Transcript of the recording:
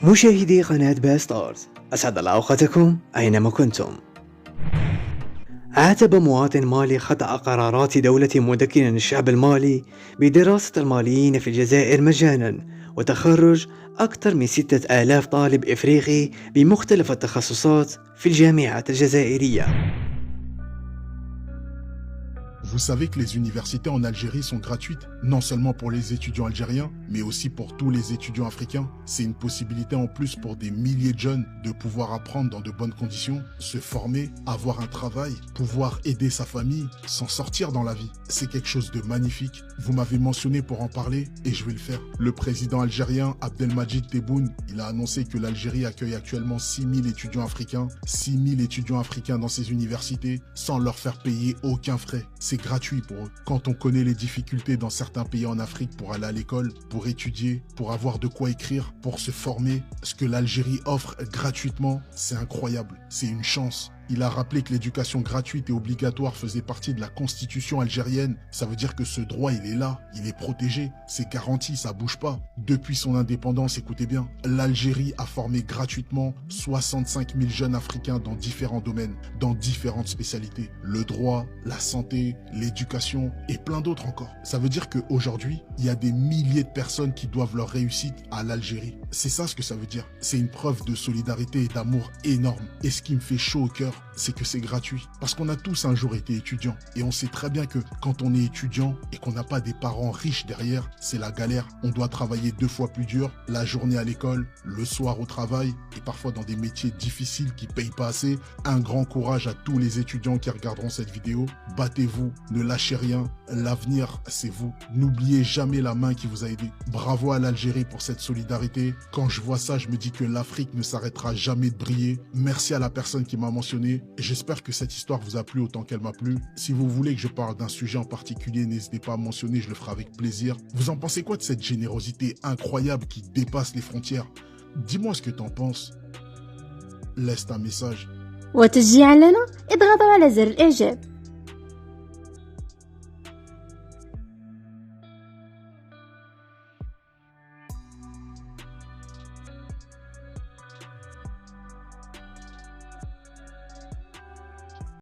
مشاهدي قناة باستارز، أسعد الله أوقاتكم أينما كنتم. عاتب مواطن مالي خطأ قرارات دولة مدكنا الشعب المالي بدراسة الماليين في الجزائر مجانا وتخرج أكثر من 6000 طالب إفريقي بمختلف التخصصات في الجامعات الجزائرية. Vous savez que les universités en Algérie sont gratuites, non seulement pour les étudiants algériens, mais aussi pour tous les étudiants africains. C'est une possibilité en plus pour des milliers de jeunes de pouvoir apprendre dans de bonnes conditions, se former, avoir un travail, pouvoir aider sa famille, s'en sortir dans la vie. C'est quelque chose de magnifique. Vous m'avez mentionné pour en parler et je vais le faire. Le président algérien Abdelmadjid Tebboune, il a annoncé que l'Algérie accueille actuellement 6000 étudiants africains, 6000 étudiants africains dans ses universités, sans leur faire payer aucun frais. C'est gratuit pour eux. Quand on connaît les difficultés dans certains pays en Afrique pour aller à l'école, pour étudier, pour avoir de quoi écrire, pour se former, ce que l'Algérie offre gratuitement, c'est incroyable. C'est une chance. Il a rappelé que l'éducation gratuite et obligatoire faisait partie de la constitution algérienne. Ça veut dire que ce droit, il est là, il est protégé, c'est garanti, ça bouge pas. Depuis son indépendance, écoutez bien, l'Algérie a formé gratuitement 65 000 jeunes africains dans différents domaines, dans différentes spécialités. Le droit, la santé, l'éducation et plein d'autres encore. Ça veut dire qu'aujourd'hui, il y a des milliers de personnes qui doivent leur réussite à l'Algérie. C'est ça ce que ça veut dire. C'est une preuve de solidarité et d'amour énorme. Et ce qui me fait chaud au cœur, c'est que c'est gratuit. Parce qu'on a tous un jour été étudiants. Et on sait très bien que quand on est étudiant et qu'on n'a pas des parents riches derrière, c'est la galère. On doit travailler 2 fois plus dur, la journée à l'école, le soir au travail, et parfois dans des métiers difficiles qui payent pas assez. Un grand courage à tous les étudiants qui regarderont cette vidéo. Battez-vous, ne lâchez rien. L'avenir, c'est vous. N'oubliez jamais la main qui vous a aidé. Bravo à l'Algérie pour cette solidarité. Quand je vois ça, je me dis que l'Afrique ne s'arrêtera jamais de briller. Merci à la personne qui m'a mentionné. J'espère que cette histoire vous a plu autant qu'elle m'a plu. Si vous voulez que je parle d'un sujet en particulier, n'hésitez pas à mentionner, je le ferai avec plaisir. Vous en pensez quoi de cette générosité incroyable qui dépasse les frontières? Dis-moi ce que t'en penses. Laisse un message. وتشجيعا لنا اضغطوا على زر الإعجاب.